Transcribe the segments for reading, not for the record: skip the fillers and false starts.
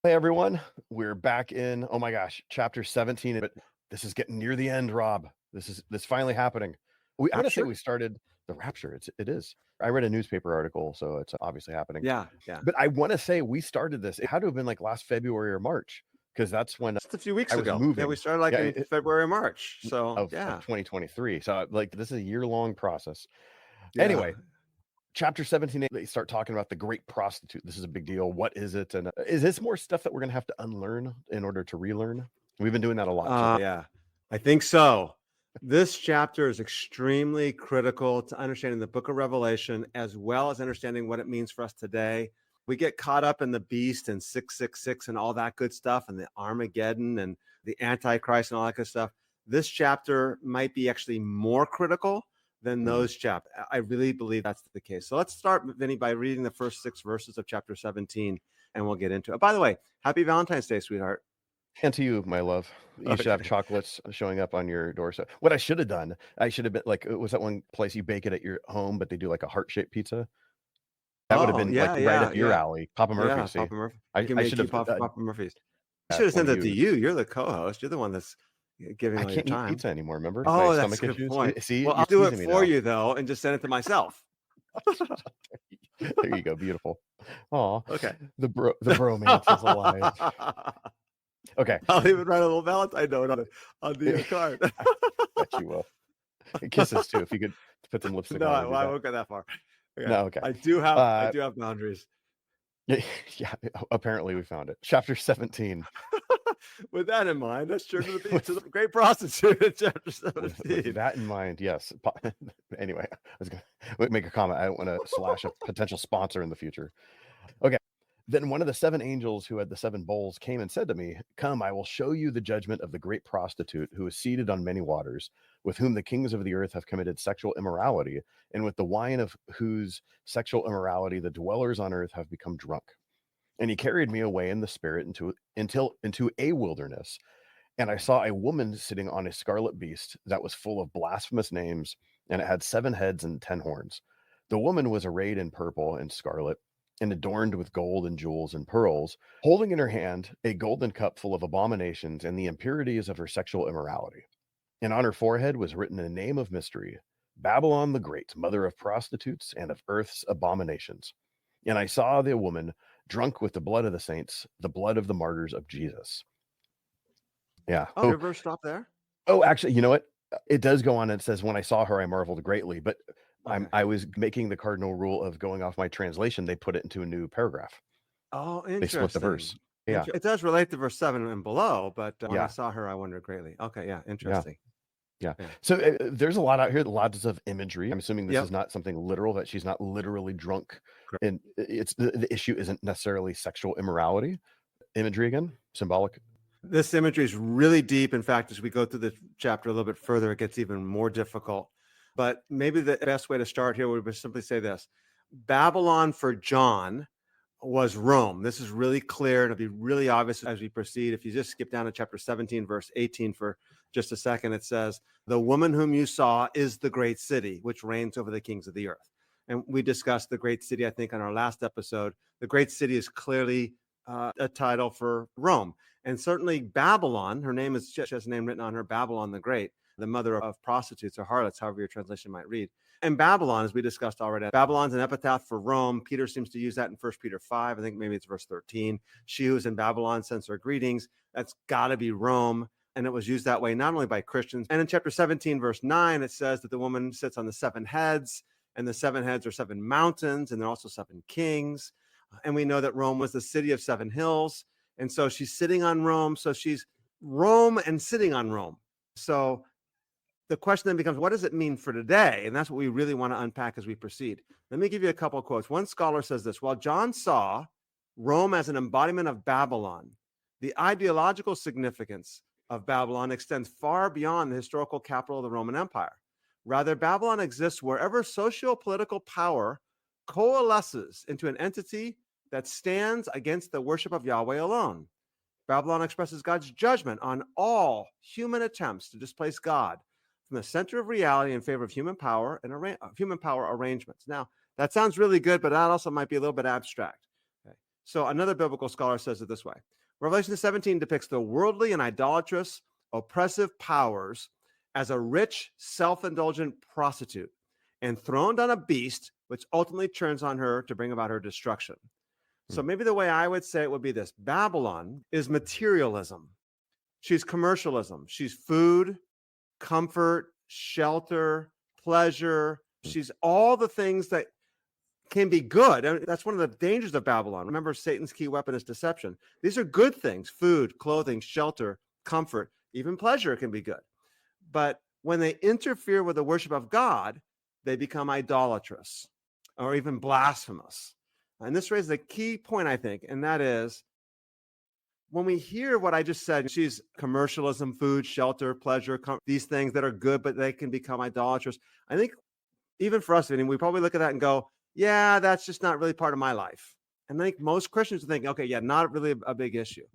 Hey everyone, we're back in, oh my gosh, chapter 17, but this is getting near the end, Rob. This finally happening. I want to say Rapture? we started the rapture. It is. I read a newspaper article, so it's obviously happening. Yeah, yeah. But I want to say we started this. It had to have been like last February or March, because that's when Just a few weeks I was ago. Yeah, we moving. started like Yeah, in February, March. So of yeah, 2023. So like this is a year-long process. yeah. Anyway, chapter 17, they start talking about the Great Prostitute. This is a big deal. What is it? And is this more stuff that we're gonna have to unlearn in order to relearn? We've been doing that a lot so far. Yeah, I think so. This chapter is extremely critical to understanding the book of Revelation as well as understanding what it means for us today. We get caught up in the beast and 666 and all that good stuff and the Armageddon and the Antichrist and all that good stuff. This chapter might be actually more critical than Mhm. those chapters. I really believe that's the case. So let's start, Vinny, by reading the first 6 verses of chapter 17 and we'll get into it. By the way, happy Valentine's Day, sweetheart. And to you, my love. You should have Okay. chocolates showing up on your doorstep. What I should have done, I should have been like, was that one place you bake it at your home, but they do like a heart-shaped pizza? That would have Oh, been like yeah, right yeah, up your yeah. alley. Papa Yeah, Murphy's, see? Papa Murphy. You I can I make should you have Papa Murphy's. I should that have one sent to it to you. you. You're the co-host. You're the one that's giving I all your can't eat time. pizza anymore, remember? My Oh, that's stomach a good issues. point. See, Well, you're I'll do it teasing me for now. you though, and just send it to myself. There you go, beautiful. Aw, Okay. the bromance is alive. Okay. I'll even write a little Valentine note on the card. Bet you will. Kisses too, if you could put some lipstick No, on it, it'd be I that. won't go that far. Okay. No, okay. I Uh, do have boundaries. yeah, apparently we found it. Chapter 17. With that in mind, let's turn to With the Great Prostitute in chapter with 17. that in mind, yes. Anyway, I was gonna make a comment. I don't wanna slash a potential sponsor in the future. Okay. Then one of the 7 angels who had the 7 bowls came and said to me, "Come, I will show you the judgment of the great prostitute who is seated on many waters, with whom the kings of the earth have committed sexual immorality, and with the wine of whose sexual immorality the dwellers on earth have become drunk." And he carried me away in the spirit into a wilderness, and I saw a woman sitting on a scarlet beast that was full of blasphemous names, and it had 7 heads and 10 horns. The woman was arrayed in purple and scarlet, and adorned with gold and jewels and pearls, holding in her hand a golden cup full of abominations and the impurities of her sexual immorality. And on her forehead was written a name of mystery: Babylon the Great, mother of prostitutes and of earth's abominations. And I saw the woman drunk with the blood of the saints, the blood of the martyrs of Jesus. Yeah. Oh, your verse stop there? Actually, you know what? It does go on and it says, "When I saw her, I marveled greatly," but Okay. I was making the cardinal rule of going off my translation. They put it into a new paragraph. Oh, They split the verse. interesting. Yeah. It does relate to verse 7 and below, but when I Yeah. saw her, I wondered greatly. Okay, yeah, Yeah. interesting. Yeah. Yeah. So, there's a lot out here, lots of imagery. I'm assuming this is Yep. not something literal, that she's not literally drunk, Correct. and it's the issue isn't necessarily sexual immorality. Imagery again, symbolic. This imagery is really deep. In fact, as we go through the chapter a little bit further, it gets even more difficult. But maybe the best way to start here would be simply say this: Babylon for John was Rome. This is really clear, and it'll be really obvious as we proceed. If you just skip down to chapter 17, verse 18 for just a second, it says, "The woman whom you saw is the great city, which reigns over the kings of the earth." And we discussed the great city, I think, on our last episode. The great city is clearly a title for Rome. And certainly Babylon, her name is, she has a name written on her, Babylon the Great, the mother of prostitutes or harlots, however your translation might read. And Babylon, as we discussed already, Babylon's an epitaph for Rome. Peter seems to use that in 1 Peter 5. I think maybe it's verse 13. She who is in Babylon sends her greetings. That's got to be Rome. And it was used that way not only by Christians. And in chapter 17, verse 9, it says that the woman sits on the 7 heads, and the 7 heads are 7 mountains, and they're also 7 kings. And we know that Rome was the city of 7 hills. And so she's sitting on Rome. So she's Rome and sitting on Rome. So the question then becomes, what does it mean for today? And that's what we really want to unpack as we proceed. Let me give you a couple of quotes. One scholar says this: while John saw Rome as an embodiment of Babylon, the ideological significance of Babylon extends far beyond the historical capital of the Roman Empire. Rather, Babylon exists wherever socio-political power coalesces into an entity that stands against the worship of Yahweh alone. Babylon expresses God's judgment on all human attempts to displace God from the center of reality in favor of human power and human power arrangements. Now, that sounds really good, but that also might be a little bit abstract. Okay. So another biblical scholar says it this way. Revelation 17 depicts the worldly and idolatrous, oppressive powers as a rich, self-indulgent prostitute enthroned on a beast, which ultimately turns on her to bring about her destruction. So maybe the way I would say it would be this. Babylon is materialism. She's commercialism. She's food, comfort, shelter, pleasure. She's all the things that can be good. And that's one of the dangers of Babylon. Remember, Satan's key weapon is deception. These are good things: food, clothing, shelter, comfort, even pleasure can be good. But when they interfere with the worship of God, they become idolatrous or even blasphemous. And this raises a key point, I think, and that is, when we hear what I just said, she's commercialism, food, shelter, pleasure, these things that are good, but they can become idolatrous. I think even for us, Vinnie, we probably look at that and go, yeah, that's just not really part of my life. And I think most Christians think, okay, yeah, not really a big issue.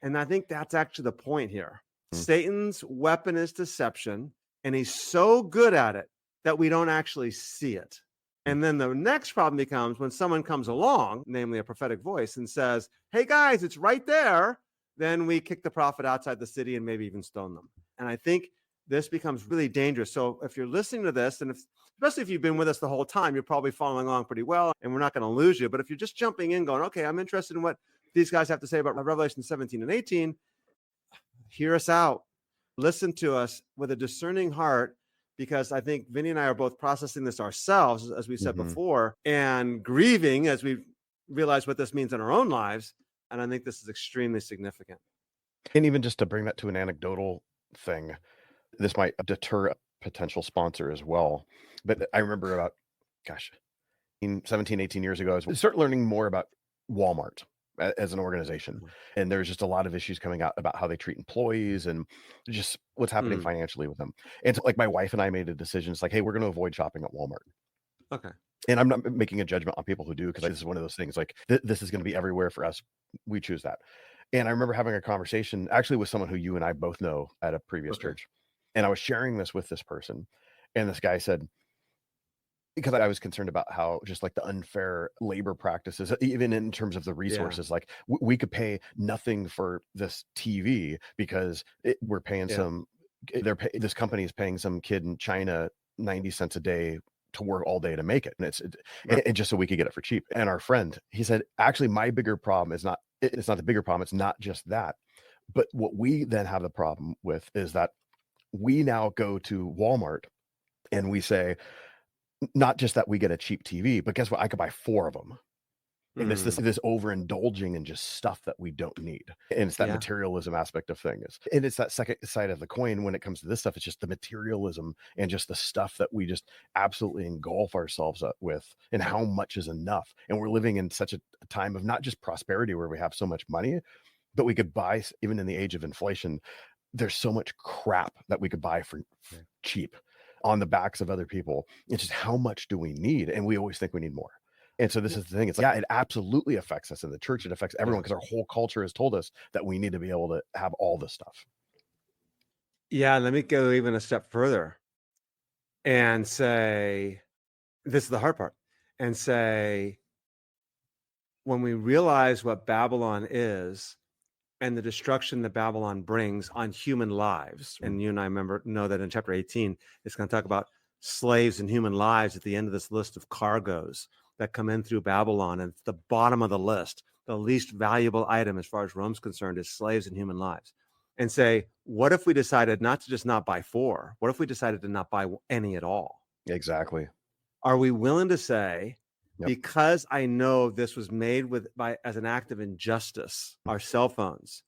And I think that's actually the point here. Satan's weapon is deception, and he's so good at it that we don't actually see it. And then the next problem becomes when someone comes along, namely a prophetic voice, and says, hey guys, it's right there. Then we kick the prophet outside the city and maybe even stone them. And I think this becomes really dangerous. So if you're listening to this, and especially if you've been with us the whole time, you're probably following along pretty well, and we're not going to lose you. But if you're just jumping in going, okay, I'm interested in what these guys have to say about Revelation 17 and 18, hear us out. Listen to us with a discerning heart, because I think Vinnie and I are both processing this ourselves, as we said before, and grieving as we realize what this means in our own lives. And I think this is extremely significant. And even just to bring that to an anecdotal thing, this might deter a potential sponsor as well. But I remember about, 17, 18 years ago, I started learning more about Walmart as an organization. And there's just a lot of issues coming out about how they treat employees and just what's happening financially with them. And so, like, my wife and I made a decision. It's like, hey, we're going to avoid shopping at Walmart. Okay. And I'm not making a judgment on people who do, because this is one of those things, like, this is going to be everywhere for us. We choose that. And I remember having a conversation actually with someone who you and I both know at a previous church. And I was sharing this with this person. And this guy said, because I was concerned about how just like the unfair labor practices, even in terms of the resources, like we could pay nothing for this TV because we're paying this company is paying some kid in China 90 cents a day to work all day to make it. And and just so we could get it for cheap. And our friend, he said, actually, my bigger problem is it's not the bigger problem. It's not just that. But what we then have the problem with is that we now go to Walmart and we say, not just that we get a cheap TV, but guess what? I could buy 4 of them. And it's this overindulging in just stuff that we don't need. And it's that materialism aspect of things. And it's that second side of the coin when it comes to this stuff. It's just the materialism and just the stuff that we just absolutely engulf ourselves up with, and how much is enough. And we're living in such a time of not just prosperity where we have so much money, but we could buy, even in the age of inflation, there's so much crap that we could buy for cheap on the backs of other people. It's just, how much do we need? And we always think we need more. And so this is the thing. It's like, it absolutely affects us in the church. It affects everyone, because our whole culture has told us that we need to be able to have all this stuff. Yeah. Let me go even a step further and say, this is the hard part, and say, when we realize what Babylon is and the destruction that Babylon brings on human lives, and you and I know that in chapter 18, it's going to talk about slaves and human lives at the end of this list of cargoes that come in through Babylon. And the bottom of the list, the least valuable item as far as Rome's concerned, is slaves and human lives. And say, what if we decided not to just not buy 4? What if we decided to not buy any at all? Exactly. Are we willing to say, because I know this was made as an act of injustice, our cell phones,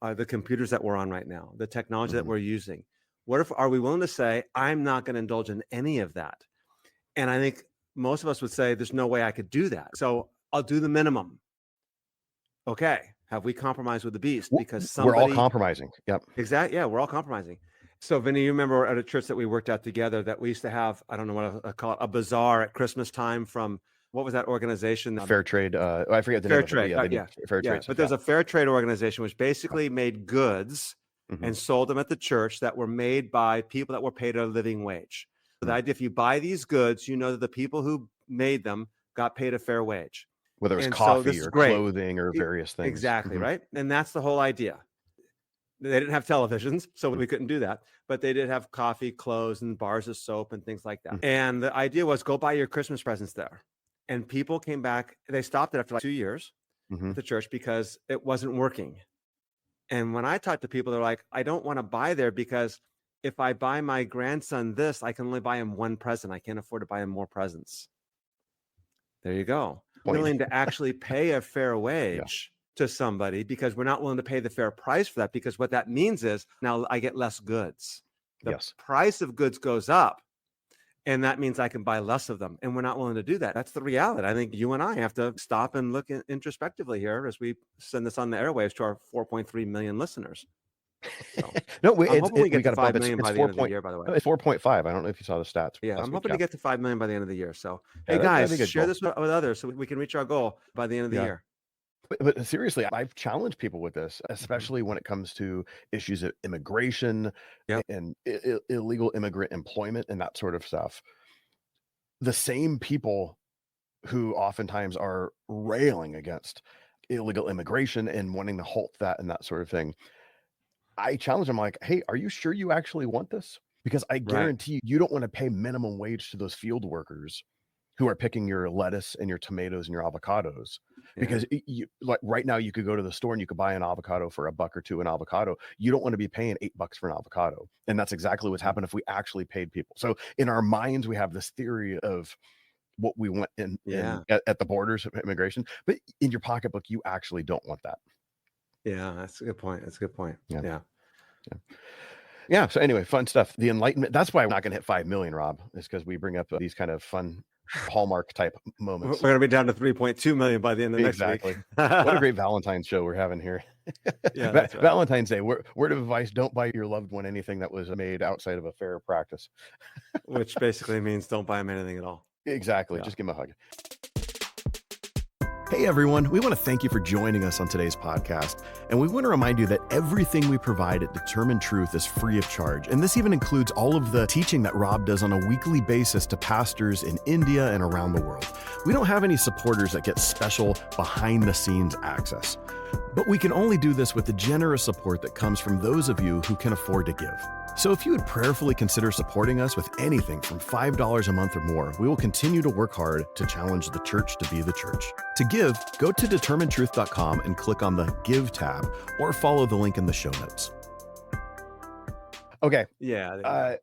the computers that we're on right now, the technology that we're using, are we willing to say, I'm not going to indulge in any of that? And I think most of us would say, there's no way I could do that. So I'll do the minimum. Okay. Have we compromised with the beast? Because we're all compromising. Yep. Exactly. Yeah, we're all compromising. So Vinnie, you remember at a church that we worked at together that we used to have, I don't know what I call it, a bazaar at Christmas time from, what was that organization? Fair Trade. I forget the name of it. Fair Trade. But there's a fair trade organization which basically made goods and sold them at the church that were made by people that were paid a living wage. So the idea, if you buy these goods, you know that the people who made them got paid a fair wage. whether it's And so this coffee is or great. clothing or various things. Exactly, Mhm. right? And that's the whole idea. They didn't have televisions, so we couldn't do that. But they did have coffee, clothes, and bars of soap and things like that. Mhm. And the idea was go buy your Christmas presents there. And people came back. They stopped it after like 2 years Mhm. at the church because it wasn't working. And when I talk to people, they're like, I don't want to buy there because if I buy my grandson this, I can only buy him one present. I can't afford to buy him more presents. There you go. Point. Willing to actually pay a fair Yeah. wage to somebody because we're not willing to pay the fair price for that, because what that means is now I get less goods. The Yes. price of goods goes up, and that means I can buy less of them. And we're not willing to do that. That's the reality. I think you and I have to stop and look introspectively here as we send this on the airwaves to our 4.3 million listeners. So No, I'm hoping we we get got to to bump 5 million by it's the end of the 4. year, by the way. It's 4.5. I don't know if you saw the stats Yeah, last I'm week. hoping to get to 5 million by the end of the year. So, Yeah, hey, that'd be guys, a good share goal. this with others so we can reach our goal by the end of the Yeah. year. But seriously, I've challenged people with this, especially when it comes to issues of immigration Yep. and illegal immigrant employment and that sort of stuff. The same people who oftentimes are railing against illegal immigration and wanting to halt that and that sort of thing, I challenge them like, hey, are you sure you actually want this? Because I Right. guarantee you don't want to pay minimum wage to those field workers who are picking your lettuce and your tomatoes and your avocados. Yeah. Because you, like right now, you could go to the store and you could buy an avocado for $1 or $2 an avocado. You don't want to be paying $8 for an avocado, and that's exactly what's happened if we actually paid people. So in our minds, we have this theory of what we want Yeah. at the borders of immigration, but in your pocketbook, you actually don't want that. Yeah, that's a good point. That's a good point. Yeah. Yeah. Yeah. So anyway, fun stuff. The Enlightenment. That's why we're not going to hit 5 million, Rob, is because we bring up these kind of fun Hallmark type We're moments. going to be down to 3.2 million by the end of next Exactly. week. What a great Valentine's show we're having here. Yeah, that's right. Valentine's Day. Word of advice: don't buy your loved one anything that was made outside of a fair practice. Which basically means don't buy them anything at all. Exactly. Yeah. Just give him a hug. Hey everyone, we want to thank you for joining us on today's podcast. And we want to remind you that everything we provide at Determined Truth is free of charge. And this even includes all of the teaching that Rob does on a weekly basis to pastors in India and around the world. We don't have any supporters that get special behind the scenes access. But we can only do this with the generous support that comes from those of you who can afford to give. So if you would prayerfully consider supporting us with anything from $5 a month or more, we will continue to work hard to challenge the church to be the church. To give, go to determinedtruth.com and click on the Give tab, or follow the link in the show notes. Okay. Yeah.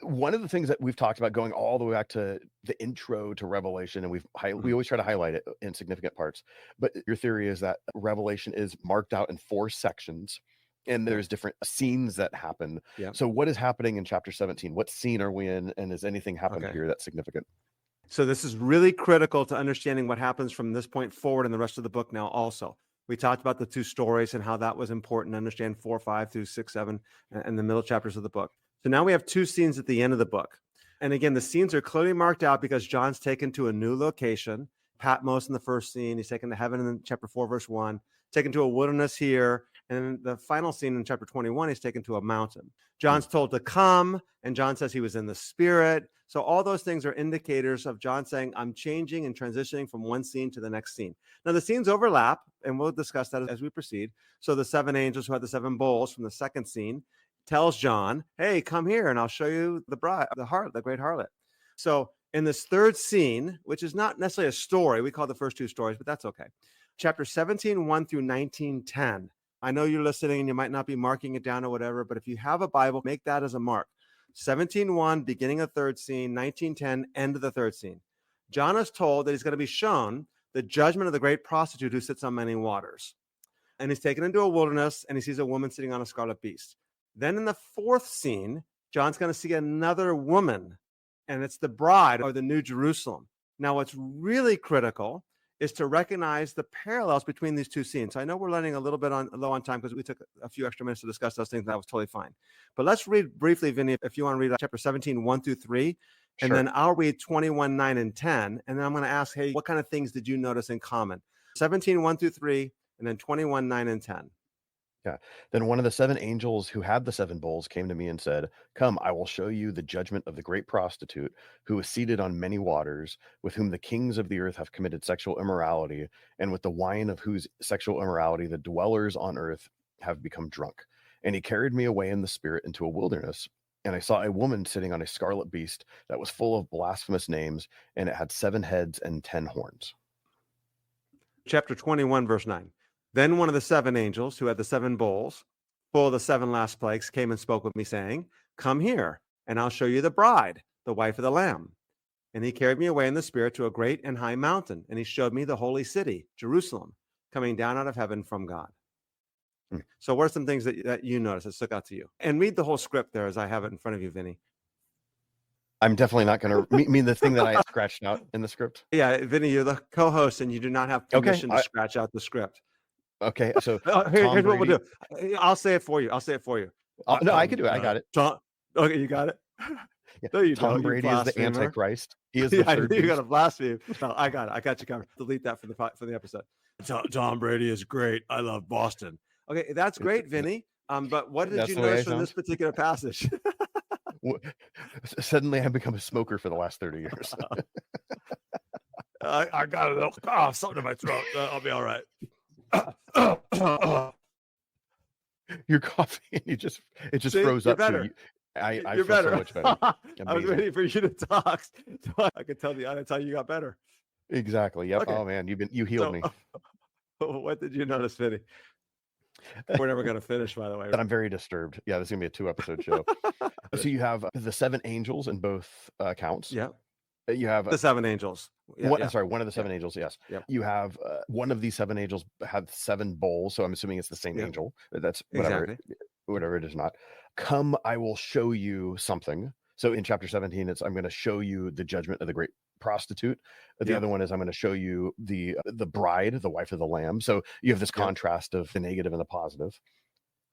One of the things that we've talked about going all the way back to the intro to Revelation, and we always try to highlight it in significant parts, but your theory is that Revelation is marked out in 4 sections. And there's different scenes that happen. Yep. So what is happening in chapter 17? What scene are we in? And has anything happened here that's significant? So this is really critical to understanding what happens from this point forward in the rest of the book now also. We talked about the 2 stories and how that was important to understand 4, 5 through 6, 7, and the middle chapters of the book. So now we have 2 scenes at the end of the book. And again, the scenes are clearly marked out because John's taken to a new location. Patmos in the first scene. He's taken to heaven in chapter 4, verse 1. Taken to a wilderness here. And the final scene in chapter 21, he's taken to a mountain. John's told to come, and John says he was in the Spirit. So all those things are indicators of John saying, I'm changing and transitioning from one scene to the next scene. Now, the scenes overlap, and we'll discuss that as we proceed. So the 7 angels who had the 7 bowls from the second scene tells John, hey, come here, and I'll show you the bride, the great harlot. So in this third scene, which is not necessarily a story, we call the first 2 stories, but that's okay. Chapter 17, 1 through 19, 10. I know you're listening and you might not be marking it down or whatever, but if you have a Bible, make that as a mark. 17:1, beginning of third scene, 19:10, end of the third scene. John is told that he's going to be shown the judgment of the great prostitute who sits on many waters. And he's taken into a wilderness and he sees a woman sitting on a scarlet beast. Then in the 4th scene, John's going to see another woman, and it's the bride or the New Jerusalem. Now, what's really critical is to recognize the parallels between these 2 scenes. So I know we're running a little bit low on time because we took a few extra minutes to discuss those things. That was totally fine. But let's read briefly, Vinnie, if you want to read chapter 17, 1 through 3. And then I'll read 21, 9, and 10. And then I'm going to ask, hey, what kind of things did you notice in common? 17, 1 through 3, and then 21, 9, and 10. Then one of the seven angels who had the seven bowls came to me and said, come, I will show you the judgment of the great prostitute, who is seated on many waters, with whom the kings of the earth have committed sexual immorality, and with the wine of whose sexual immorality the dwellers on earth have become drunk. And he carried me away in the spirit into a wilderness, and I saw a woman sitting on a scarlet beast that was full of blasphemous names, and it had 7 heads and 10 horns. Chapter 21, verse 9. Then one of the 7 angels who had the 7 bowls, full of the 7 last plagues, came and spoke with me, saying, come here, and I'll show you the bride, the wife of the Lamb. And he carried me away in the spirit to a great and high mountain, and he showed me the holy city, Jerusalem, coming down out of heaven from God. So what are some things that you noticed that stuck out to you? And read the whole script there as I have it in front of you, Vinnie. I'm definitely not going to mean the thing that I scratched out in the script. Yeah, Vinnie, you're the co-host, and you do not have permission to scratch out the script. Okay, so here's what we'll do. I'll say it for you. No, I can do it. I got it. Okay, you got it. Yeah. No, you Tom don't. Brady is the Antichrist. He is the I third knew you got beast. to blaspheme. No, I got it. I got you covered. Delete that from the episode. Tom Brady is great. I love Boston. Okay, that's great, Vinnie. But what did you notice from this particular passage? Suddenly, I've become a smoker for the last 30 years. I got a little cough, something in my throat. I'll be all right. You're coughing, and it just See, froze up. Better. I you're feel better. so much better. I was waiting for you to talk, so I could tell the audience how you got better. Exactly. Yep. Okay. Oh man, you healed me. What did you notice, Vinnie? We're never going to finish, by the way. But I'm very disturbed. Yeah, this is gonna be a 2-episode show. So you have the 7 angels in both accounts. Yeah. You have the 7 angels. Sorry, one of the 7 angels. Yes. Yep. You have one of these 7 angels had 7 bowls. So I'm assuming it's the same angel. That's whatever. Exactly. Whatever it is not. Come, I will show you something. So in chapter 17, I'm going to show you the judgment of the great prostitute. The other one is I'm going to show you the bride, the wife of the Lamb. So you have this contrast of the negative and the positive.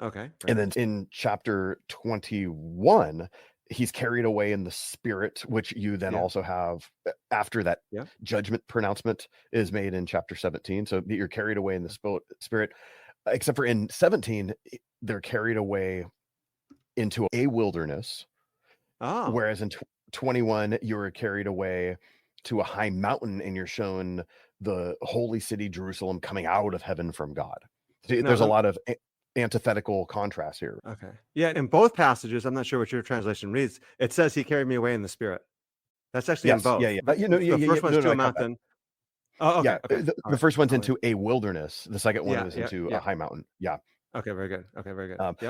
Okay. And then in chapter 21, he's carried away in the spirit, which you then also have after that judgment pronouncement is made in chapter 17. So you're carried away in the spirit, except for in 17, they're carried away into a wilderness. Whereas in 21, you're carried away to a high mountain and you're shown the holy city, Jerusalem, coming out of heaven from God. So there's a lot of antithetical contrast here. Okay. Yeah. In both passages, I'm not sure what your translation reads. It says he carried me away in the spirit. That's actually in both. Yeah. The first one's to a mountain. Oh, okay. Yeah. The first one's into a wilderness. The second one is into a high mountain. Yeah. Okay, very good.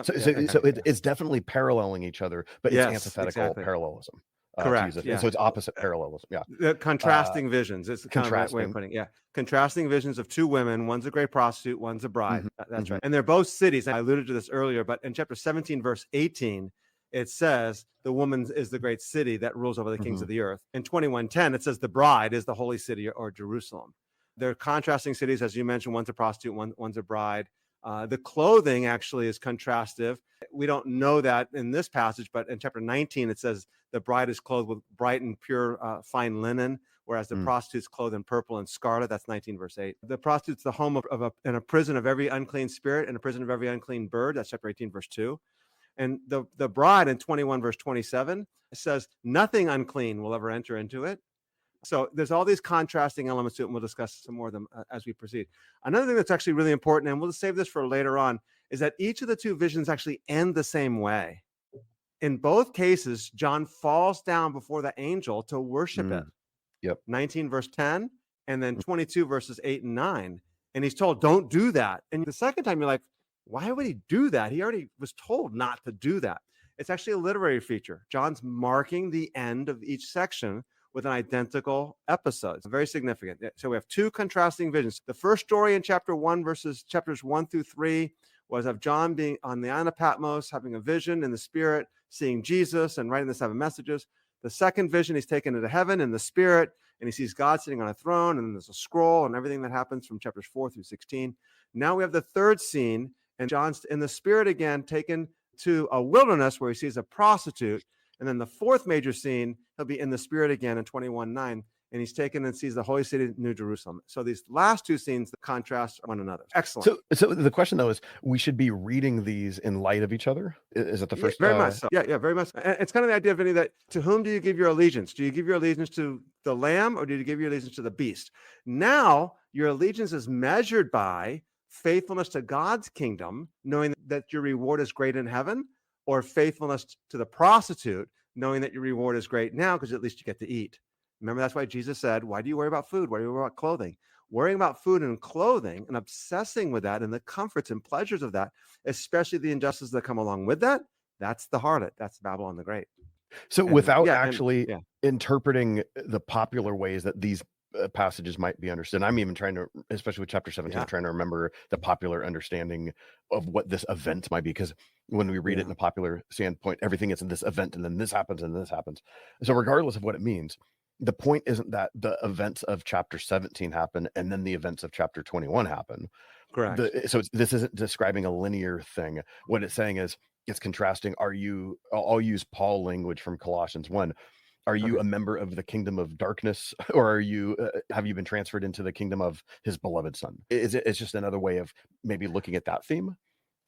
So it's definitely paralleling each other, but it's antithetical parallelism. Correct. So it's opposite parallelism. Yeah. The contrasting visions. It's kind of the right way of putting it. Yeah. Contrasting visions of 2 women. One's a great prostitute. One's a bride. That's right. And they're both cities. I alluded to this earlier, but in chapter 17, verse 18, it says the woman is the great city that rules over the kings of the earth. In 21:10, it says the bride is the holy city or Jerusalem. They're contrasting cities, as you mentioned. One's a prostitute. One's a bride. The clothing actually is contrastive. We don't know that in this passage, but in chapter 19, it says the bride is clothed with bright and pure fine linen, whereas the prostitute's clothed in purple and scarlet. That's 19, verse 8. The prostitute's the home of a prison of every unclean spirit and a prison of every unclean bird. That's chapter 18, verse 2. And the bride in 21, verse 27, says nothing unclean will ever enter into it. So there's all these contrasting elements to it, and we'll discuss some more of them as we proceed. Another thing that's actually really important, and we'll save this for later on, is that each of the 2 visions actually end the same way. In both cases, John falls down before the angel to worship it. Yep. 19, verse 10, and then 22, verses 8 and 9. And he's told, don't do that. And the second time, you're like, why would he do that? He already was told not to do that. It's actually a literary feature. John's marking the end of each section with an identical episode. It's very significant. So we have 2 contrasting visions. The first story in chapter 1 verses chapters 1 through 3 was of John being on the island of Patmos, having a vision in the spirit, seeing Jesus and writing the 7 messages. The second vision, he's taken into heaven in the spirit, and he sees God sitting on a throne, and there's a scroll and everything that happens from chapters 4 through 16. Now we have the third scene, and John's in the spirit again, taken to a wilderness where he sees a prostitute. And then the fourth major scene, he'll be in the spirit again in 21:9. and he's taken and sees the holy city, New Jerusalem. So these last two scenes contrast one another. Excellent. So the question though is, we should be reading these in light of each other. Is it the first? Very much so. Yeah, very much. And it's kind of the idea, Vinnie, that to whom do you give your allegiance? Do you give your allegiance to the Lamb, or do you give your allegiance to the beast? Now your allegiance is measured by faithfulness to God's kingdom, knowing that your reward is great in heaven, or faithfulness to the prostitute, knowing that your reward is great now because at least you get to eat. Remember, that's why Jesus said, why do you worry about food? Why do you worry about clothing? Worrying about food and clothing and obsessing with that and the comforts and pleasures of that, especially the injustices that come along with that, that's the harlot. That's Babylon the Great. So And without yeah, actually yeah. interpreting the popular ways that these passages might be understood, I'm even trying to, especially with chapter 17, Yeah. trying to remember the popular understanding of what this event might be. Because when we read it in a popular standpoint, everything is in this event, and then this happens, and this happens. So regardless of what it means, the point isn't that the events of chapter 17 happen and then the events of chapter 21 happen. Correct. This isn't describing a linear thing. What it's saying is, it's contrasting. I'll use Paul language from Colossians 1. Are you a member of the kingdom of darkness, or are you have you been transferred into the kingdom of his beloved son? It's just another way of maybe looking at that theme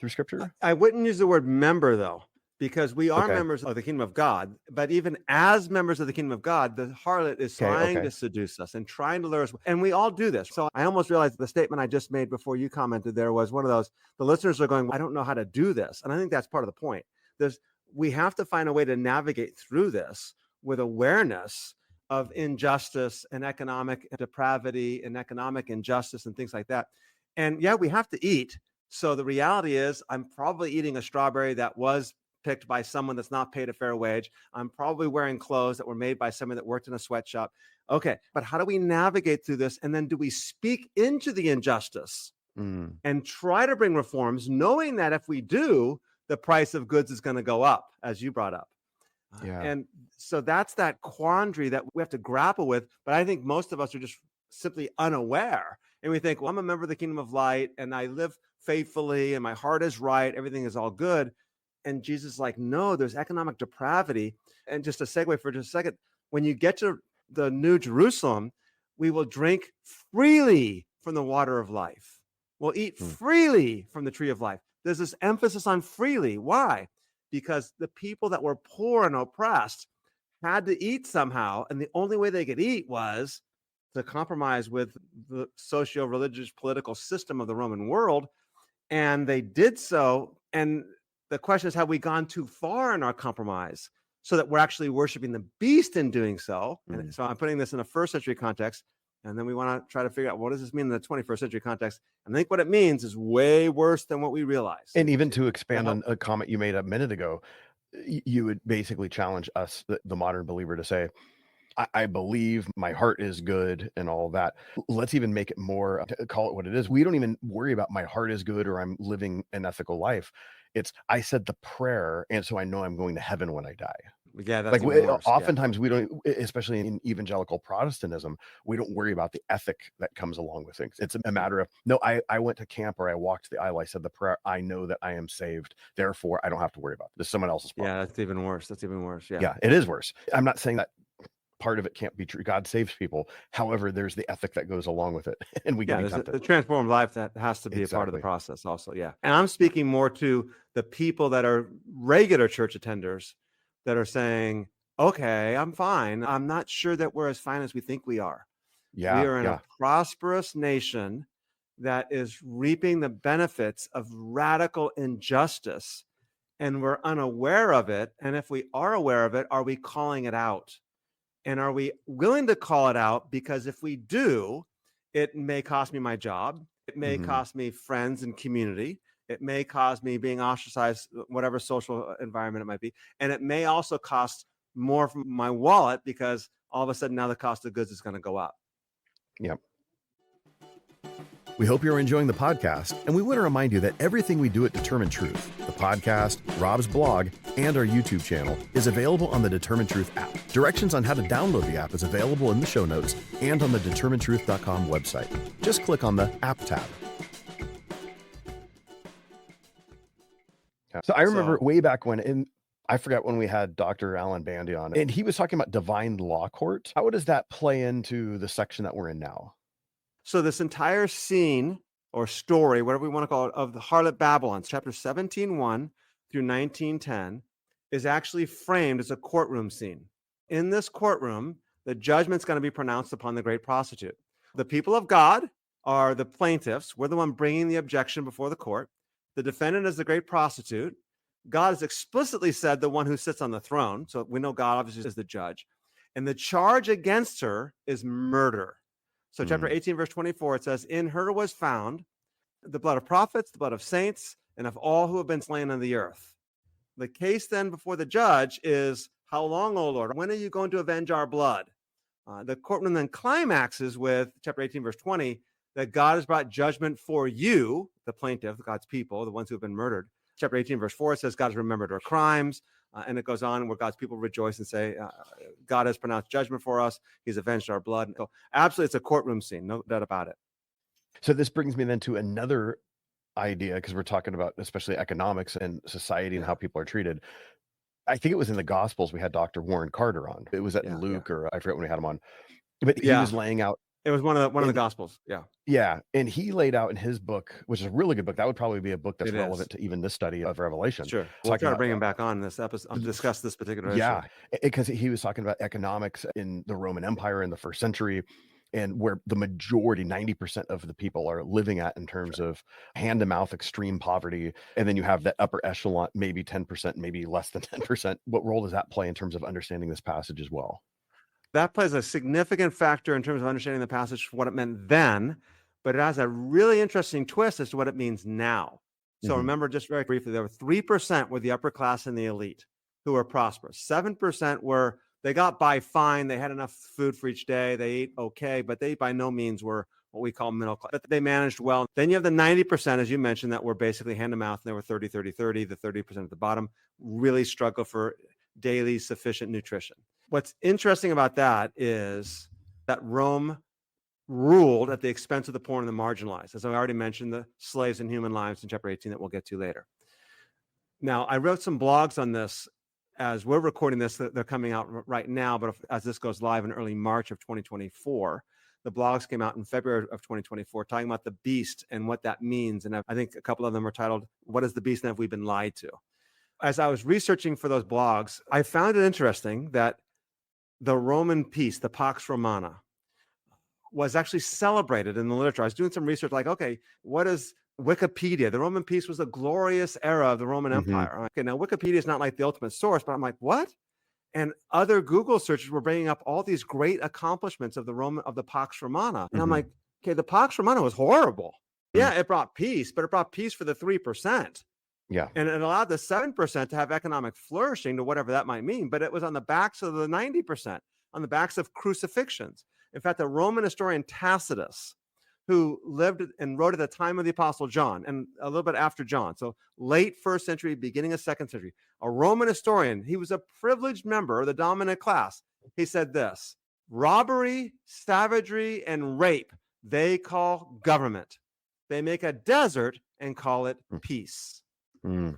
through scripture. I wouldn't use the word member, though, because we are Okay. members of the kingdom of God. But even as members of the kingdom of God, the harlot is trying to seduce us and trying to lure us. And we all do this. So I almost realized the statement I just made before you commented there was one of those, the listeners are going, I don't know how to do this. And I think that's part of the point. We have to find a way to navigate through this with awareness of injustice and economic depravity and economic injustice and things like that. And yeah, we have to eat. So the reality is, I'm probably eating a strawberry that was picked by someone that's not paid a fair wage. I'm probably wearing clothes that were made by someone that worked in a sweatshop. Okay, but how do we navigate through this? And then do we speak into the injustice and try to bring reforms, knowing that if we do, the price of goods is going to go up, as you brought up. Yeah. And so that's that quandary that we have to grapple with. But I think most of us are just simply unaware. And we think, well, I'm a member of the kingdom of light and I live faithfully and my heart is right. Everything is all good. And Jesus is like, no, there's economic depravity. And just a segue for just a second, when you get to the New Jerusalem, we will drink freely from the water of life. We'll eat freely from the tree of life. There's this emphasis on freely. Why? Because the people that were poor and oppressed had to eat somehow. And the only way they could eat was to compromise with the socio-religious political system of the Roman world. And they did so. And the question is, have we gone too far in our compromise so that we're actually worshiping the beast in doing so? And so I'm putting this in a first century context. And then we want to try to figure out, what does this mean in the 21st century context? And I think what it means is way worse than what we realize. And even to expand on a comment you made a minute ago, you would basically challenge us, the modern believer, to say, I believe, my heart is good and all that. Let's even make it more, call it what it is. We don't even worry about my heart is good or I'm living an ethical life. It's, I said the prayer, and so I know I'm going to heaven when I die. Yeah, that's like oftentimes we don't, especially in evangelical Protestantism, we don't worry about the ethic that comes along with things. It's a matter of, no, I went to camp or I walked the aisle, I said the prayer, I know that I am saved, therefore I don't have to worry about it. This is someone else's problem. Yeah, that's even worse. That's even worse. Yeah, it is worse. I'm not saying that part of it can't be true. God saves people. However, there's the ethic that goes along with it, and we get tempted. The transformed life that has to be a part of the process also. Yeah. And I'm speaking more to the people that are regular church attenders that are saying, okay, I'm fine. I'm not sure that we're as fine as we think we are. Yeah. We are in a prosperous nation that is reaping the benefits of radical injustice, and we're unaware of it. And if we are aware of it, are we calling it out? And are we willing to call it out? Because if we do, it may cost me my job. It may cost me friends and community. It may cause me being ostracized, whatever social environment it might be. And it may also cost more from my wallet, because all of a sudden now the cost of goods is going to go up. Yep. We hope you're enjoying the podcast, and we want to remind you that everything we do at Determined Truth, the podcast, Rob's blog, and our YouTube channel, is available on the Determined Truth app. Directions on how to download the app is available in the show notes and on the determinedtruth.com website. Just click on the app tab. So I remember way back when, and I forgot when we had Dr. Alan Bandy on, and he was talking about divine law court. How does that play into the section that we're in now? So this entire scene or story, whatever we want to call it, of the harlot Babylon, chapter 17:1 through 19:10, is actually framed as a courtroom scene. In this courtroom, the judgment's going to be pronounced upon the great prostitute. The people of God are the plaintiffs. We're the one bringing the objection before the court. The defendant is the great prostitute. God has explicitly said the one who sits on the throne. So we know God obviously is the judge. And the charge against her is murder. So chapter 18, verse 24, it says, in her was found the blood of prophets, the blood of saints, and of all who have been slain on the earth. The case then before the judge is, how long, O Lord? When are you going to avenge our blood? The courtroom then climaxes with chapter 18, verse 20, that God has brought judgment for you, the plaintiff, God's people, the ones who have been murdered. Chapter 18, verse 4, it says God has remembered our crimes. And it goes on where God's people rejoice and say, God has pronounced judgment for us. He's avenged our blood. So absolutely, it's a courtroom scene, no doubt about it. So this brings me then to another idea, because we're talking about especially economics and society and how people are treated. I think it was in the Gospels we had Dr. Warren Carter on. It was at Luke, or I forget when we had him on. But he was laying out. It was one of the Gospels. Yeah. Yeah. And he laid out in his book, which is a really good book. That would probably be a book that's relevant to even this study of Revelation. Sure. We'll try to bring him back on this episode to discuss this particular issue. Yeah. Because he was talking about economics in the Roman Empire in the first century, and where the majority, 90% of the people are living at in terms of hand-to-mouth extreme poverty. And then you have that upper echelon, maybe 10%, maybe less than 10%. What role does that play in terms of understanding this passage as well? That plays a significant factor in terms of understanding the passage for what it meant then, but it has a really interesting twist as to what it means now. So remember, just very briefly, there were 3% were the upper class and the elite who were prosperous. 7% were, they got by fine. They had enough food for each day. They ate okay, but they by no means were what we call middle class, but they managed well. Then you have the 90%, as you mentioned, that were basically hand to mouth. And there were 30, 30, 30. The 30% at the bottom really struggle for daily sufficient nutrition. What's interesting about that is that Rome ruled at the expense of the poor and the marginalized. As I already mentioned, the slaves and human lives in chapter 18 that we'll get to later. Now, I wrote some blogs on this as we're recording this. They're coming out right now, but as this goes live in early March of 2024, the blogs came out in February of 2024 talking about the beast and what that means. And I think a couple of them are titled, What is the Beast and Have We Been Lied to? As I was researching for those blogs, I found it interesting that the Roman peace, the Pax Romana, was actually celebrated in the literature. I was doing some research like, okay, what is Wikipedia? The Roman peace was a glorious era of the Roman Empire. Okay, now Wikipedia is not like the ultimate source, but I'm like, what? And other Google searches were bringing up all these great accomplishments of the Pax Romana. And I'm like, okay, the Pax Romana was horrible. Yeah, it brought peace, but it brought peace for the 3%. Yeah. And it allowed the 7% to have economic flourishing, to whatever that might mean. But it was on the backs of the 90%, on the backs of crucifixions. In fact, the Roman historian Tacitus, who lived and wrote at the time of the Apostle John and a little bit after John, so late first century, beginning of second century, a Roman historian, he was a privileged member of the dominant class. He said this: robbery, savagery, and rape, they call government. They make a desert and call it peace.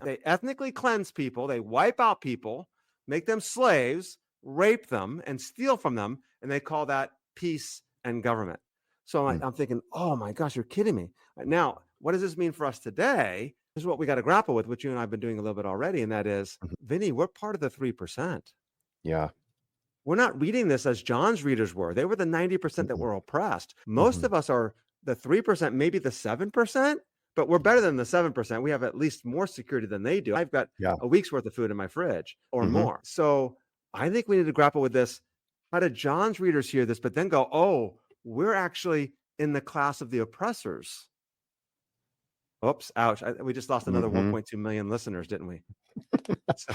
They ethnically cleanse people, they wipe out people, make them slaves, rape them, and steal from them, and they call that peace and government. So I'm thinking, oh my gosh, you're kidding me. Now, what does this mean for us today? This is what we got to grapple with, which you and I have been doing a little bit already, and that is, Vinnie, we're part of the 3%. Yeah. We're not reading this as John's readers were. They were the 90% that were oppressed. Most of us are the 3%, maybe the 7%. But we're better than the 7%. We have at least more security than they do. I've got a week's worth of food in my fridge or more. So I think we need to grapple with this. How did John's readers hear this, but then go, oh, we're actually in the class of the oppressors? Oops, ouch. We just lost another 1.2 million listeners, didn't we? So,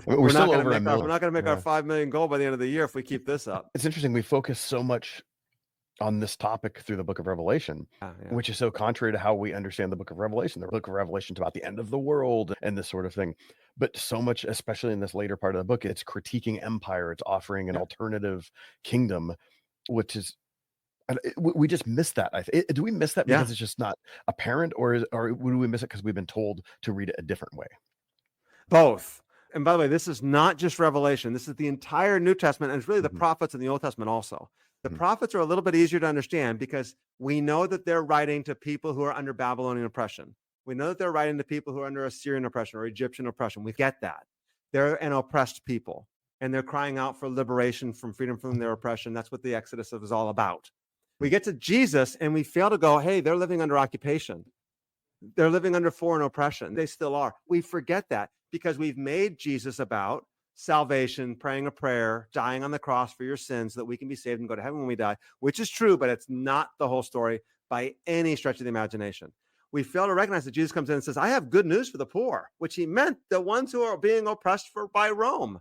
we're still over a million. We're not going to make our 5 million goal by the end of the year if we keep this up. It's interesting. We focus so much on this topic through the book of Revelation, which is so contrary to how we understand the book of Revelation. The book of Revelation is about the end of the world and this sort of thing. But so much, especially in this later part of the book, it's critiquing empire. It's offering an alternative kingdom, which is, we just miss that. Do we miss that because it's just not apparent, or do we miss it because we've been told to read it a different way? Both. And by the way, this is not just Revelation. This is the entire New Testament, and it's really the prophets in the Old Testament also. The prophets are a little bit easier to understand because we know that they're writing to people who are under Babylonian oppression. We know that they're writing to people who are under Assyrian oppression or Egyptian oppression. We get that. They're an oppressed people, and they're crying out for liberation from freedom from their oppression. That's what the Exodus is all about. We get to Jesus, and we fail to go, hey, they're living under occupation. They're living under foreign oppression. They still are. We forget that because we've made Jesus about salvation, praying a prayer, dying on the cross for your sins so that we can be saved and go to heaven when we die, which is true, but it's not the whole story by any stretch of the imagination. We fail to recognize that Jesus comes in and says, I have good news for the poor, which he meant the ones who are being oppressed by Rome.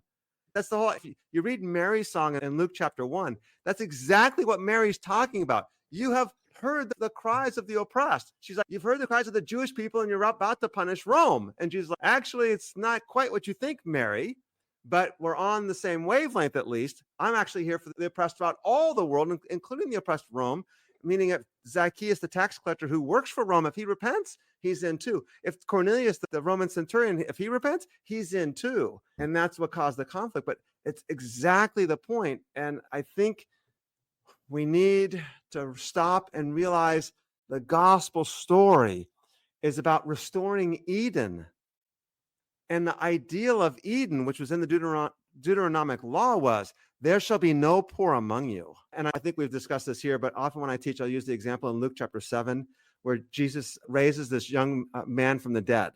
That's the whole, if you read Mary's song in Luke chapter 1, that's exactly what Mary's talking about. You have heard the cries of the oppressed. She's like, you've heard the cries of the Jewish people and you're about to punish Rome. And Jesus like, actually, it's not quite what you think, Mary, but we're on the same wavelength at least. I'm actually here for the oppressed throughout all the world, including the oppressed Rome, meaning if Zacchaeus, the tax collector who works for Rome, if he repents, he's in too. If Cornelius, the Roman centurion, if he repents, he's in too. And that's what caused the conflict. But it's exactly the point. And I think we need to stop and realize the gospel story is about restoring Eden. And the ideal of Eden, which was in the Deuteronomic law, was there shall be no poor among you. And I think we've discussed this here, but often when I teach, I'll use the example in Luke chapter 7, where Jesus raises this young man from the dead.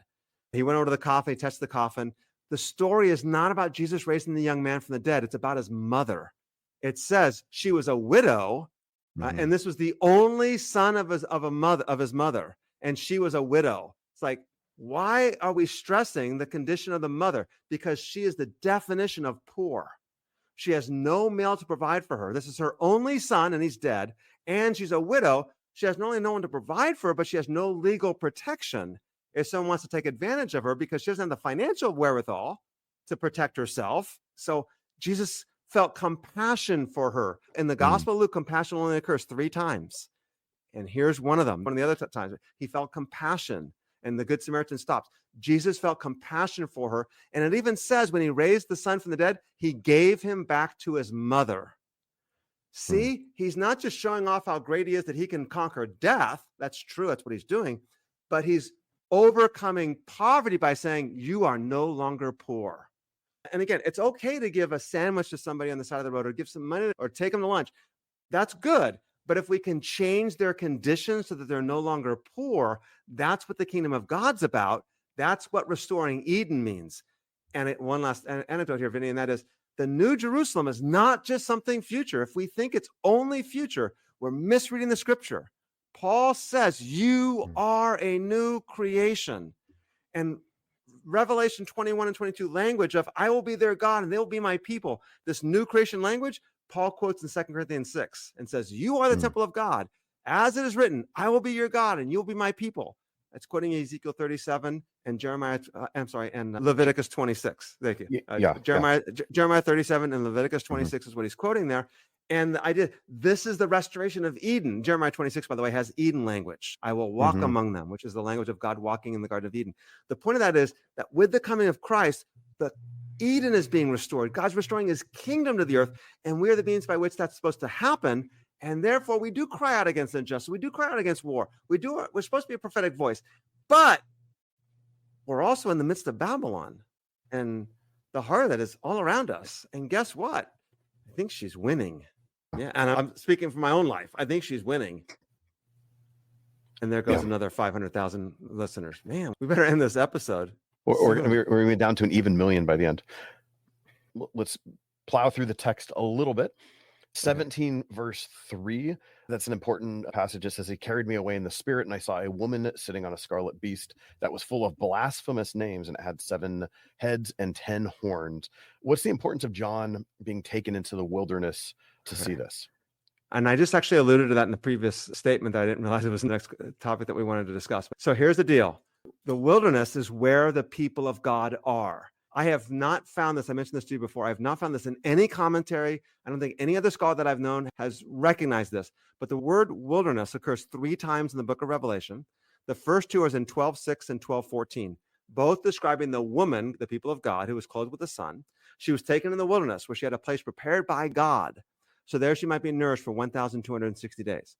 He went over to the coffin, he touched the coffin. The story is not about Jesus raising the young man from the dead. It's about his mother. It says she was a widow, and this was the only son of his mother, and she was a widow. It's like, why are we stressing the condition of the mother? Because she is the definition of poor. She has no male to provide for her. This is her only son, and he's dead. And she's a widow. She has not only no one to provide for her, but she has no legal protection if someone wants to take advantage of her because she doesn't have the financial wherewithal to protect herself. So Jesus felt compassion for her. In the Gospel of Luke, compassion only occurs 3 times. And here's one of them. One of the other times, he felt compassion. And the Good Samaritan stops. Jesus felt compassion for her. And it even says when he raised the son from the dead, he gave him back to his mother. See, he's not just showing off how great he is that he can conquer death. That's true. That's what he's doing. But he's overcoming poverty by saying, you are no longer poor. And again, it's okay to give a sandwich to somebody on the side of the road or give some money or take them to lunch. That's good. But if we can change their conditions so that they're no longer poor, that's what the kingdom of God's about. That's what restoring Eden means. And one last anecdote here, Vinnie, and that is the New Jerusalem is not just something future. If we think it's only future, we're misreading the scripture. Paul says you are a new creation. And Revelation 21 and 22 language of I will be their God and they will be my people. This new creation language, Paul quotes in 2 Corinthians 6 and says, you are the temple of God. As it is written, I will be your God and you'll be my people. That's quoting Ezekiel 37 and and Leviticus 26. Thank you. Jeremiah 37 and Leviticus 26 is what he's quoting there. And the idea, this is the restoration of Eden. Jeremiah 26, by the way, has Eden language. I will walk among them, which is the language of God walking in the Garden of Eden. The point of that is that with the coming of Christ, the Eden is being restored. God's restoring his kingdom to the earth, and we are the means by which that's supposed to happen. And therefore, we do cry out against injustice. We do cry out against war. We're supposed to be a prophetic voice. But we're also in the midst of Babylon, and the horror that is all around us. And guess what? I think she's winning. Yeah, and I'm speaking from my own life. I think she's winning. And there goes another 500,000 listeners. Man, we better end this episode. We're going to be down to an even million by the end. Let's plow through the text a little bit. 17 verse 3, that's an important passage. It says, he carried me away in the spirit, and I saw a woman sitting on a scarlet beast that was full of blasphemous names, and it had 7 heads and 10 horns. What's the importance of John being taken into the wilderness to see this? And I just actually alluded to that in the previous statement that I didn't realize it was the next topic that we wanted to discuss. So here's the deal. The wilderness is where the people of God are. I have not found this. I mentioned this to you before. I have not found this in any commentary. I don't think any other scholar that I've known has recognized this. But the word wilderness occurs 3 times in the book of Revelation. The first 2 are in 12:6 and 12:14. both describing the woman, the people of God, who was clothed with the sun. She was taken in the wilderness where she had a place prepared by God. So there she might be nourished for 1,260 days.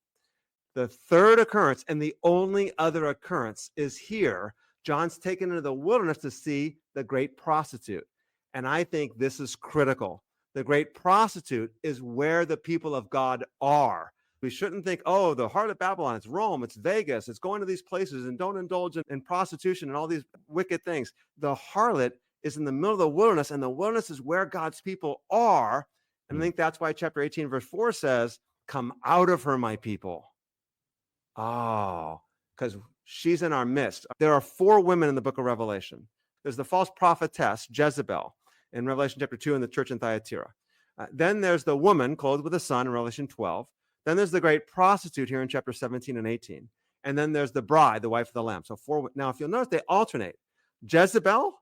The third occurrence and the only other occurrence is here. John's taken into the wilderness to see the great prostitute. And I think this is critical. The great prostitute is where the people of God are. We shouldn't think, oh, the heart of Babylon, it's Rome, it's Vegas, it's going to these places, and don't indulge in prostitution and all these wicked things. The harlot is in the middle of the wilderness, and the wilderness is where God's people are. And I think that's why chapter 18, verse 4 says, come out of her, my people. Oh, because she's in our midst. There are 4 women in the book of Revelation. There's the false prophetess, Jezebel, in Revelation chapter 2 in the church in Thyatira. Then there's the woman clothed with the sun in Revelation 12. Then there's the great prostitute here in chapter 17 and 18. And then there's the bride, the wife of the Lamb. So 4. Now, if you'll notice, they alternate. Jezebel,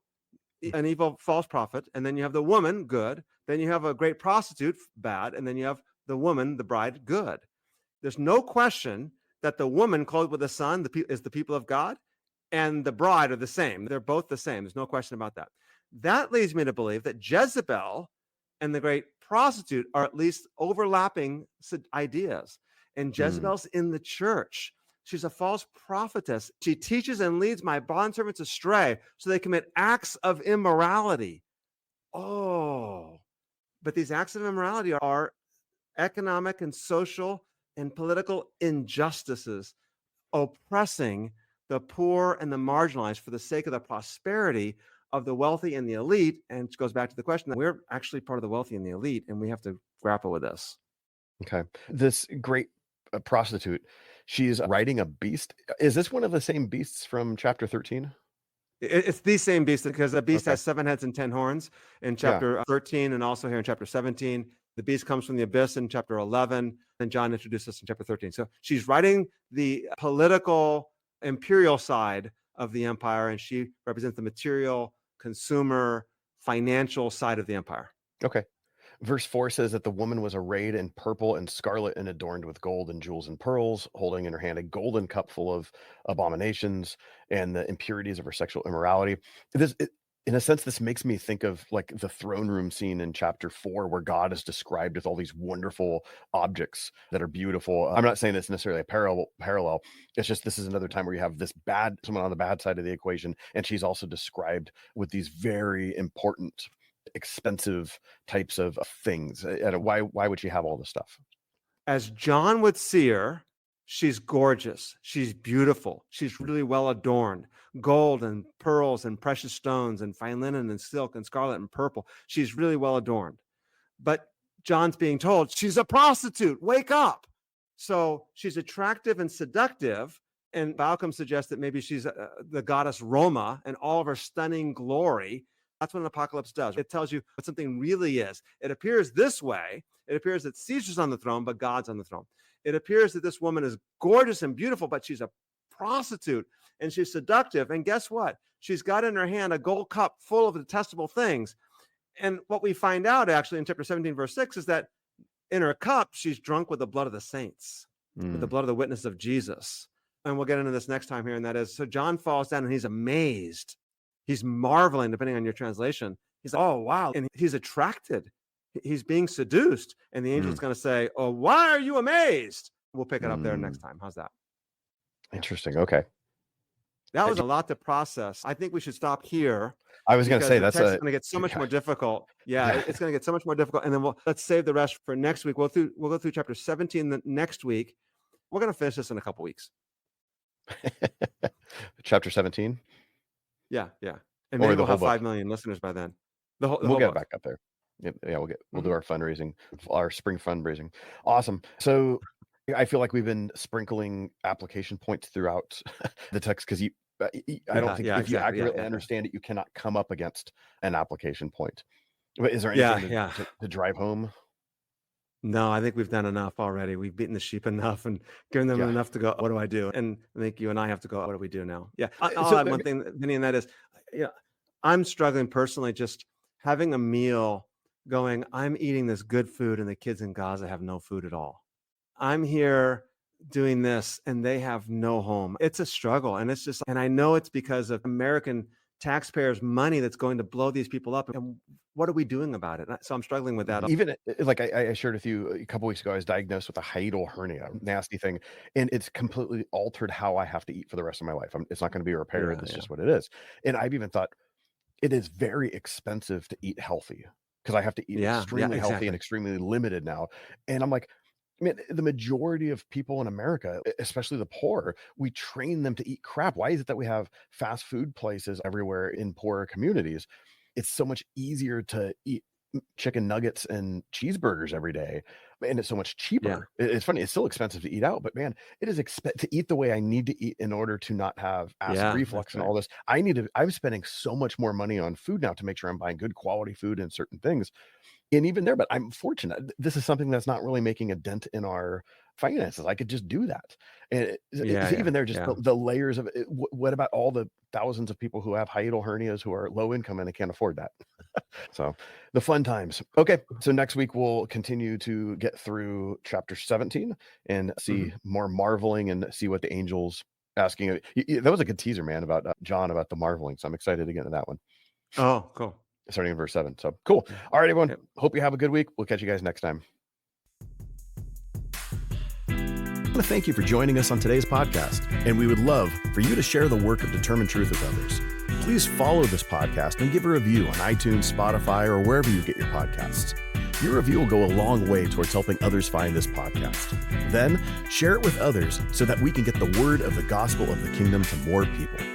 an evil false prophet. And then you have the woman, good. Then you have a great prostitute, bad. And then you have the woman, the bride, good. There's no question that the woman clothed with the sun is the people of God, and the bride are the same. They're both the same. There's no question about that. That leads me to believe that Jezebel and the great prostitute are at least overlapping ideas. And Jezebel's in the church. She's a false prophetess. She teaches and leads my bondservants astray so they commit acts of immorality. Oh, but these acts of immorality are economic and social and political injustices, oppressing the poor and the marginalized for the sake of the prosperity of the wealthy and the elite. And it goes back to the question that we're actually part of the wealthy and the elite, and we have to grapple with this. Okay. This great prostitute, she's riding a beast. Is this one of the same beasts from chapter 13? It's the same beast, because the beast has 7 heads and 10 horns in chapter 13, and also here in chapter 17. The beast comes from the abyss in chapter 11, and John introduced us in chapter 13. So she's riding the political, imperial side of the empire, and she represents the material, consumer, financial side of the empire. Okay. Verse 4 says that the woman was arrayed in purple and scarlet and adorned with gold and jewels and pearls, holding in her hand a golden cup full of abominations and the impurities of her sexual immorality. In a sense, this makes me think of like the throne room scene in chapter 4, where God is described with all these wonderful objects that are beautiful. I'm not saying it's necessarily a parallel. It's just, this is another time where you have someone on the bad side of the equation, and she's also described with these very important, expensive types of things. And why would she have all this stuff? As John would see her, she's gorgeous. She's beautiful. She's really well adorned. Gold and pearls and precious stones and fine linen and silk and scarlet and purple. She's really well adorned. But John's being told, she's a prostitute. Wake up. So she's attractive and seductive. And Balcom suggests that maybe she's the goddess Roma and all of her stunning glory. That's what an apocalypse does. It tells you what something really is. It appears this way. It appears that Caesar's on the throne, but God's on the throne. It appears that this woman is gorgeous and beautiful, but she's a prostitute and she's seductive. And guess what? She's got in her hand a gold cup full of detestable things. And what we find out actually in chapter 17, verse 6, is that in her cup, she's drunk with the blood of the saints, with the blood of the witness of Jesus. And we'll get into this next time here. And that is, so John falls down and he's amazed. He's marveling, depending on your translation. He's, oh, wow. And he's attracted. He's being seduced. And the angel's going to say, oh, why are you amazed? We'll pick it up there next time. How's that? Interesting. Okay. That was a lot to process. I think we should stop here. I was going to say that's going to get so much more difficult. Yeah, it's going to get so much more difficult. And then let's save the rest for next week. We'll go through chapter 17 the next week. We're going to finish this in a couple weeks. Chapter 17. Yeah. And maybe we'll have 5 million listeners by then. We'll get it back up there. Yeah, we'll do our fundraising, our spring fundraising. Awesome. So I feel like we've been sprinkling application points throughout the text, because I don't think if you accurately understand it, you cannot come up against an application point. But is there anything to drive home? No, I think we've done enough already. We've beaten the sheep enough and given them enough to go, what do I do? And I think you and I have to go, what do we do now? Yeah. I'll add one thing, Vinnie, and that is, I'm struggling personally just having a meal going, I'm eating this good food and the kids in Gaza have no food at all. I'm here doing this and they have no home. It's a struggle. And it's just, and I know it's because of American taxpayers' money that's going to blow these people up. And what are we doing about it? So I'm struggling with that. Even like I shared with you a couple weeks ago, I was diagnosed with a hiatal hernia, nasty thing, and it's completely altered how I have to eat for the rest of my life. It's not going to be repaired. That's just what it is. And I've even thought it is very expensive to eat healthy because I have to eat extremely healthy and extremely limited now. And I'm like, man, the majority of people in America, especially the poor, we train them to eat crap. Why is it that we have fast food places everywhere in poorer communities? It's so much easier to eat chicken nuggets and cheeseburgers every day, and it's so much cheaper. It's funny, it's still expensive to eat out, but man, it is to eat the way I need to eat in order to not have acid reflux and all this. I'm spending so much more money on food now to make sure I'm buying good quality food and certain things. And even there, but I'm fortunate. This is something that's not really making a dent in our finances. I could just do that. And even there, just the layers of it. What about all the thousands of people who have hiatal hernias who are low income and they can't afford that? So the fun times. Okay. So next week we'll continue to get through chapter 17 and see more marveling and see what the angels asking. That was a good teaser, man, about John, about the marveling. So I'm excited to get into that one. Oh, cool. Starting in verse 7. So cool. All right, everyone. Hope you have a good week. We'll catch you guys next time. I want to thank you for joining us on today's podcast, and we would love for you to share the work of Determined Truth with others. Please follow this podcast and give a review on iTunes, Spotify, or wherever you get your podcasts. Your review will go a long way towards helping others find this podcast. Then share it with others so that we can get the word of the gospel of the kingdom to more people.